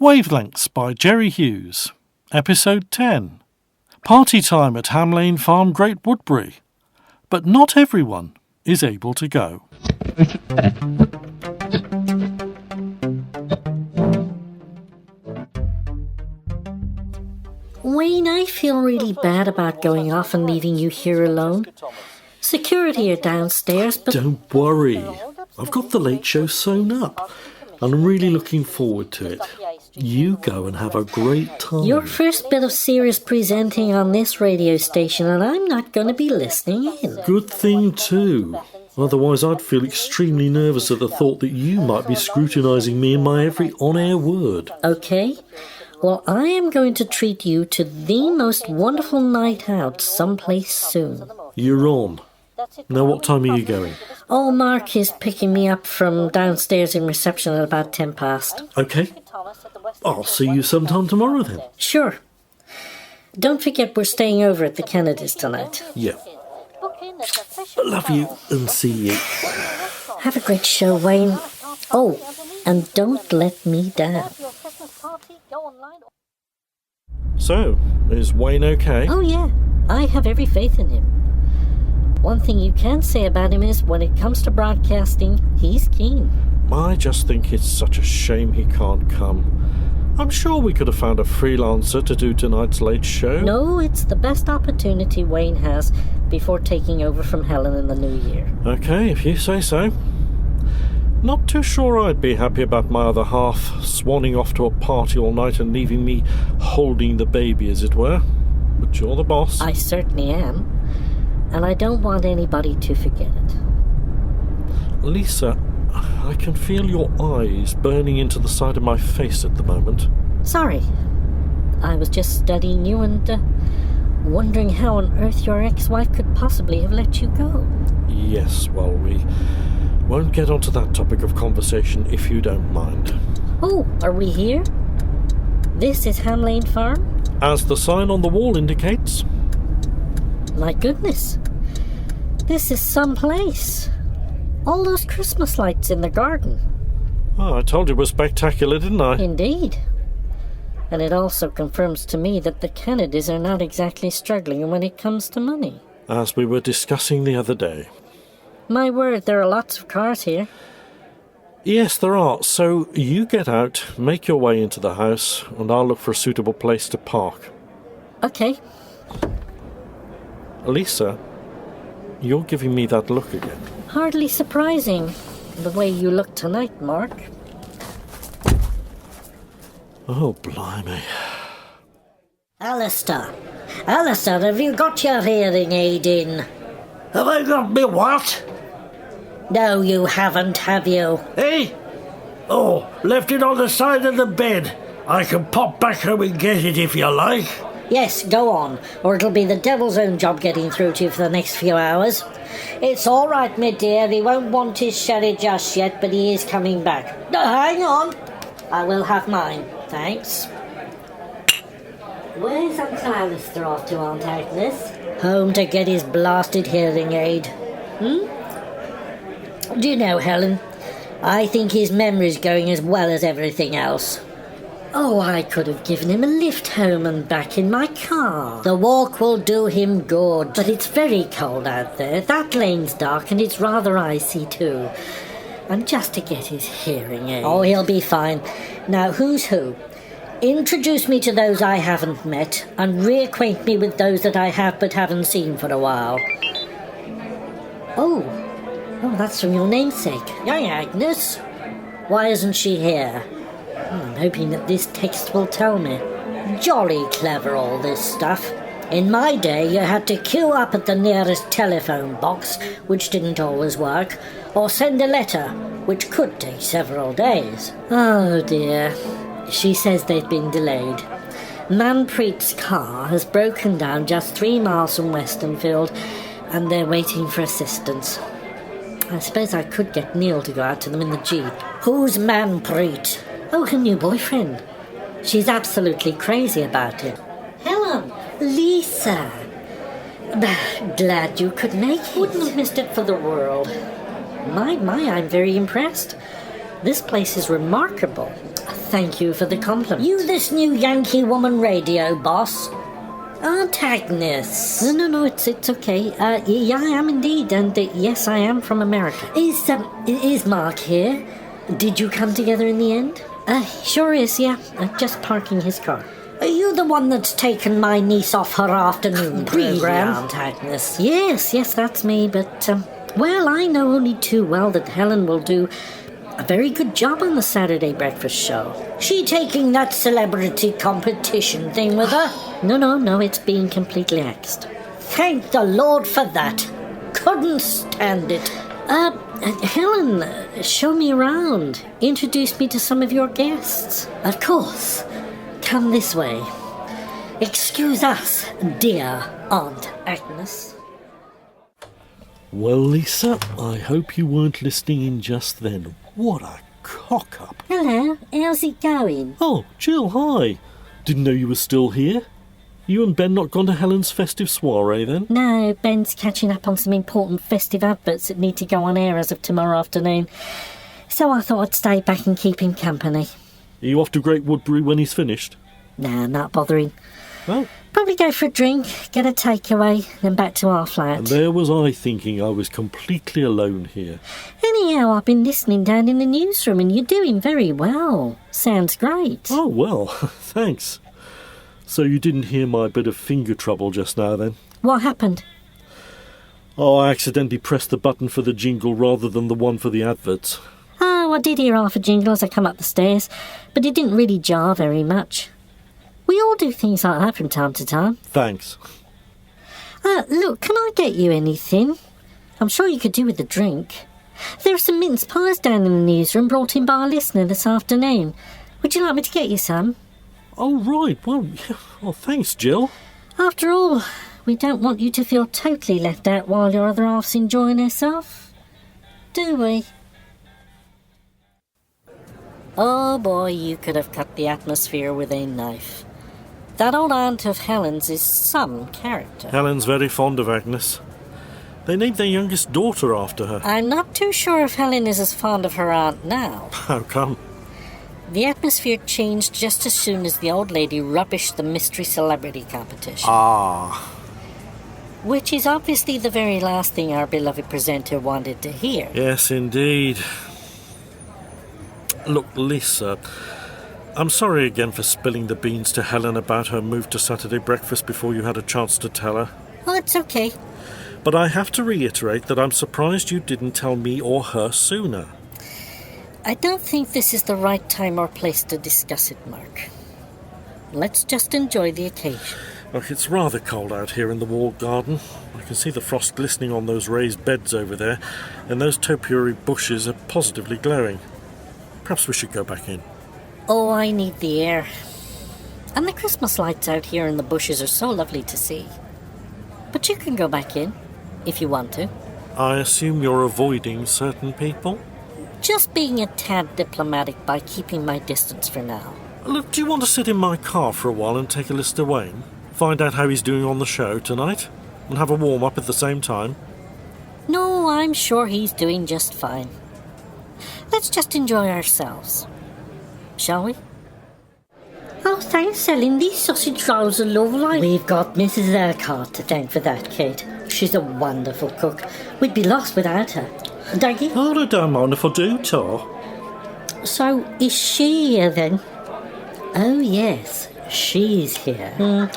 Wavelengths by Jerry Hughes, Episode 10. Party time at Ham Lane Farm, Great Woodbury. But not everyone is able to go. Wayne, I feel really bad about going off and leaving you here alone. Security are downstairs, but... Don't worry. I've got the late show sewn up, and I'm really looking forward to it. You go and have a great time. Your first bit of serious presenting on this radio station, and I'm not going to be listening in. Good thing, too. Otherwise, I'd feel extremely nervous at the thought that you might be scrutinising me in my every on-air word. OK. Well, I am going to treat you to the most wonderful night out someplace soon. You're on. Now, what time are you going? Oh, Mark is picking me up from downstairs in reception at about 10 past. OK. I'll see you sometime tomorrow then. Sure. Don't forget we're staying over at the Kennedys tonight. Yeah. Love you and see you. Have a great show, Wayne. Oh, and don't let me down. So, is Wayne okay? Oh, yeah. I have every faith in him. One thing you can say about him is when it comes to broadcasting, he's keen. I just think it's such a shame he can't come. I'm sure we could have found a freelancer to do tonight's late show. No, it's the best opportunity Wayne has before taking over from Helen in the new year. OK, if you say so. Not too sure I'd be happy about my other half swanning off to a party all night and leaving me holding the baby, as it were. But you're the boss. I certainly am. And I don't want anybody to forget it. Lisa, I can feel your eyes burning into the side of my face at the moment. Sorry. I was just studying you and wondering how on earth your ex-wife could possibly have let you go. Yes, well, we won't get onto that topic of conversation if you don't mind. Oh, are we here? This is Ham Lane Farm? As the sign on the wall indicates. My goodness. This is some place. All those Christmas lights in the garden. Oh, I told you it was spectacular, didn't I? Indeed. And it also confirms to me that the Kennedys are not exactly struggling when it comes to money. As we were discussing the other day. My word, there are lots of cars here. Yes, there are. So you get out, make your way into the house, and I'll look for a suitable place to park. OK. Lisa, you're giving me that look again. Hardly surprising, the way you look tonight, Mark. Oh, blimey. Alistair, have you got your hearing aid in? Have I got me what? No, you haven't, have you? Eh? Oh, left it on the side of the bed. I can pop back home and get it if you like. Yes, go on, or it'll be the devil's own job getting through to you for the next few hours. It's all right, my dear. He won't want his sherry just yet, but he is coming back. Hang on. I will have mine, thanks. Where's Uncle Alistair off to, Aunt Agnes? Home to get his blasted hearing aid. Do you know, Helen, I think his memory's going as well as everything else. Oh, I could have given him a lift home and back in my car. The walk will do him good. But it's very cold out there. That lane's dark and it's rather icy too. And just to get his hearing aid. Oh, he'll be fine. Now, who's who? Introduce me to those I haven't met and reacquaint me with those that I have but haven't seen for a while. Oh, that's from your namesake. Young Agnes. Why isn't she here? I'm hoping that this text will tell me. Jolly clever, all this stuff. In my day, you had to queue up at the nearest telephone box, which didn't always work, or send a letter, which could take several days. Oh dear. She says they've been delayed. Manpreet's car has broken down just 3 miles from Westonfield, and they're waiting for assistance. I suppose I could get Neil to go out to them in the Jeep. Who's Manpreet? Oh, her new boyfriend. She's absolutely crazy about it. Helen! Lisa! Glad you could make it. Wouldn't have missed it for the world. My, I'm very impressed. This place is remarkable. Thank you for the compliment. You this new Yankee woman radio boss? Aunt Agnes. No, it's okay. Yeah, I am indeed, and yes, I am from America. Is Mark here? Did you come together in the end? Sure is, yeah. Just parking his car. Are you the one that's taken my niece off her afternoon program? Aunt Agnes. Yes, that's me, but, well, I know only too well that Helen will do a very good job on the Saturday breakfast show. She taking that celebrity competition thing with her? No, it's being completely axed. Thank the Lord for that. Couldn't stand it. Helen, show me around. Introduce me to some of your guests. Of course. Come this way. Excuse us, dear Aunt Agnes. Well, Lisa, I hope you weren't listening in just then. What a cock-up. Hello, how's it going? Oh, Jill, hi. Didn't know you were still here. You and Ben not gone to Helen's festive soiree, then? No, Ben's catching up on some important festive adverts that need to go on air as of tomorrow afternoon. So I thought I'd stay back and keep him company. Are you off to Great Woodbury when he's finished? Nah, not bothering. Well, probably go for a drink, get a takeaway, then back to our flat. And there was I thinking I was completely alone here. Anyhow, I've been listening down in the newsroom and you're doing very well. Sounds great. Oh, well, thanks. So you didn't hear my bit of finger trouble just now, then? What happened? Oh, I accidentally pressed the button for the jingle rather than the one for the adverts. Oh, I did hear half a jingle as I come up the stairs, but it didn't really jar very much. We all do things like that from time to time. Thanks. Look, can I get you anything? I'm sure you could do with a drink. There are some mince pies down in the newsroom brought in by a listener this afternoon. Would you like me to get you some? Oh, right. Well, thanks, Jill. After all, we don't want you to feel totally left out while your other half's enjoying herself. Do we? Oh boy, you could have cut the atmosphere with a knife. That old aunt of Helen's is some character. Helen's very fond of Agnes. They named their youngest daughter after her. I'm not too sure if Helen is as fond of her aunt now. How come? The atmosphere changed just as soon as the old lady rubbished the mystery celebrity competition. Ah. Which is obviously the very last thing our beloved presenter wanted to hear. Yes, indeed. Look, Lisa, I'm sorry again for spilling the beans to Helen about her move to Saturday breakfast before you had a chance to tell her. Oh, it's okay. But I have to reiterate that I'm surprised you didn't tell me or her sooner. I don't think this is the right time or place to discuss it, Mark. Let's just enjoy the occasion. Look, it's rather cold out here in the walled garden. I can see the frost glistening on those raised beds over there, and those topiary bushes are positively glowing. Perhaps we should go back in. Oh, I need the air. And the Christmas lights out here in the bushes are so lovely to see. But you can go back in, if you want to. I assume you're avoiding certain people? Just being a tad diplomatic by keeping my distance for now. Look, do you want to sit in my car for a while and take a listen to Wayne? Find out how he's doing on the show tonight? And have a warm-up at the same time? No, I'm sure he's doing just fine. Let's just enjoy ourselves. Shall we? Oh, thanks, Ellen. These sausage rolls are lovely. We've got Mrs. Urquhart to thank for that, Kate. She's a wonderful cook. We'd be lost without her. Daggy? Oh, I don't mind if I do, Tar. So, is she here then? Oh, yes, she's here.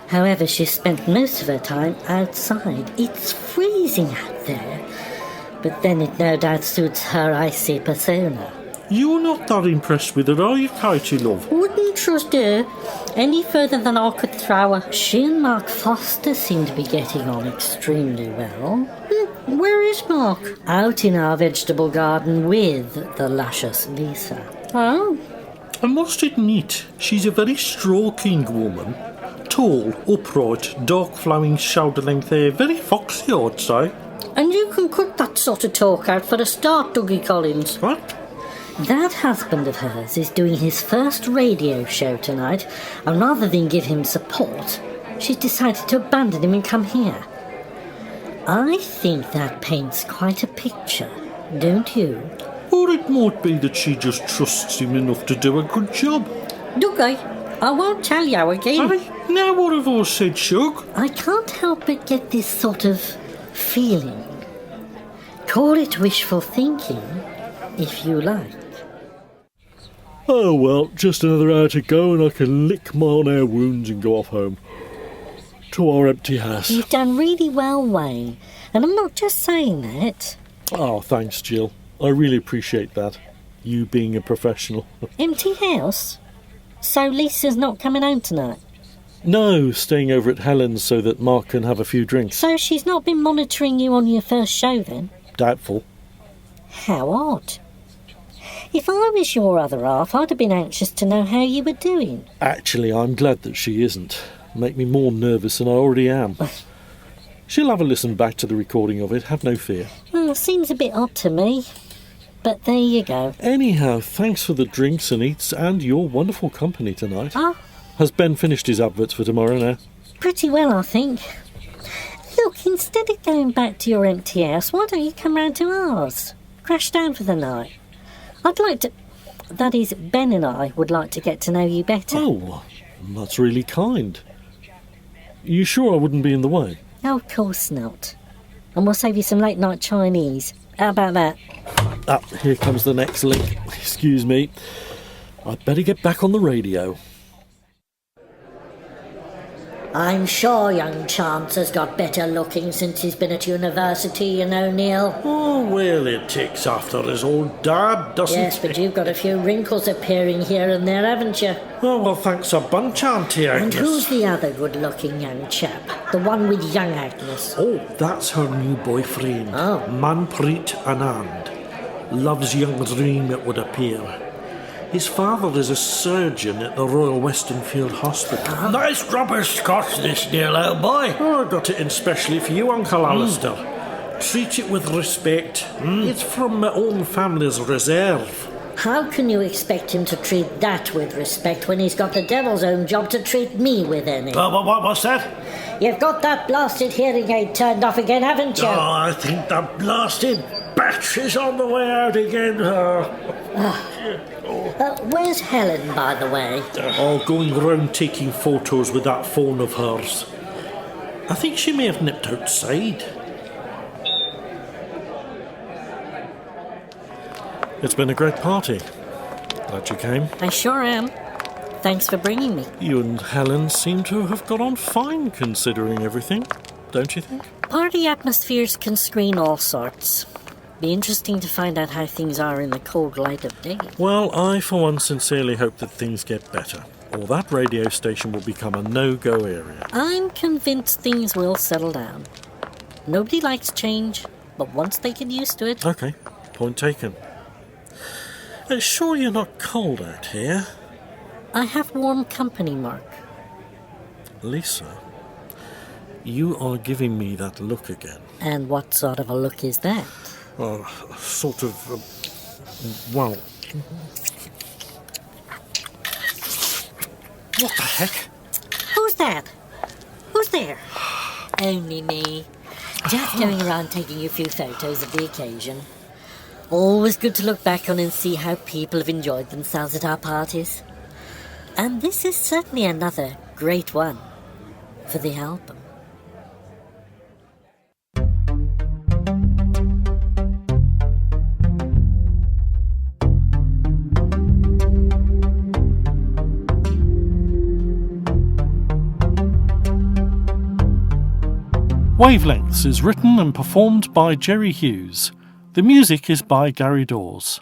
However, she's spent most of her time outside. It's freezing out there. But then it no doubt suits her icy persona. You're not that impressed with her, are you, Katie, love? Wouldn't trust her any further than I could throw her. She and Mark Foster seem to be getting on extremely well. Where is Mark? Out in our vegetable garden with the luscious Lisa. Oh? I must admit, she's a very stroking woman. Tall, upright, dark flowing shoulder-length hair, very foxy, I'd say. And you can cut that sort of talk out for a start, Dougie Collins. What? That husband of hers is doing his first radio show tonight, and rather than give him support, she's decided to abandon him and come here. I think that paints quite a picture, don't you? Or it might be that she just trusts him enough to do a good job. Dougie, I won't tell you again. Hey, now what have I said, Shug? I can't help but get this sort of feeling. Call it wishful thinking, if you like. Oh well, just another hour to go and I can lick my on-air wounds and go off home. To our empty house. You've done really well, Wayne, and I'm not just saying that. Oh, thanks, Jill. I really appreciate that. You being a professional. Empty house? So Lisa's not coming home tonight? No, staying over at Helen's so that Mark can have a few drinks. So she's not been monitoring you on your first show then? Doubtful. How odd. If I was your other half, I'd have been anxious to know how you were doing. Actually, I'm glad that she isn't. Make me more nervous than I already am. She'll have a listen back to the recording of it, have no fear. Well, seems a bit odd to me. But there you go. Anyhow, thanks for the drinks and eats and your wonderful company tonight. Oh, Has Ben finished his adverts for tomorrow now? pretty well, I think. Look, instead of going back to your empty house, why don't you come round to ours? Crash down for the night. I'd like to... That is, Ben and I would like to get to know you better. Oh, that's really kind. You sure I wouldn't be in the way? Oh, of course not. And we'll save you some late-night Chinese. How about that? Ah, here comes the next link. Excuse me. I'd better get back on the radio. I'm sure young Chance has got better looking since he's been at university, you know, Neil. Oh, well, it takes after his old dad, doesn't Yes, it? but you've got a few wrinkles appearing here and there, haven't you? Oh, well, thanks a bunch, Auntie And Agnes. who's the other good-looking young chap? The one with young Agnes? Oh, that's her new boyfriend, Oh. Manpreet Anand. Loves young dream, it would appear. His father is a surgeon at the Royal Westernfield Hospital. Nice rubber scotch, this, Neil, old boy. Oh, I got it in specially for you, Uncle Alistair. Treat it with respect. It's from my own family's reserve. How can you expect him to treat that with respect when he's got the devil's own job to treat me with any? What's that? You've got that blasted hearing aid turned off again, haven't you? Oh, I think the blasted battery's on the way out again. Where's Helen, by the way? Oh, going round taking photos with that phone of hers. I think she may have nipped outside. It's been a great party. Glad you came. I sure am. Thanks for bringing me. You and Helen seem to have got on fine considering everything, don't you think? Party atmospheres can screen all sorts. Be interesting to find out how things are in the cold light of day. Well, I for one sincerely hope that things get better, or that radio station will become a no-go area. I'm convinced things will settle down. Nobody likes change, but once they get used to it... Okay, point taken. Sure you're not cold out here? I have warm company, Mark. Lisa, you are giving me that look again. And what sort of a look is that? Sort of, well... What the heck? Who's that? Who's there? Only me. Just going around taking a few photos of the occasion. Always good to look back on and see how people have enjoyed themselves at our parties. And this is certainly another great one for the album. Wavelengths is written and performed by Jerry Hughes. The music is by Gary Dawes.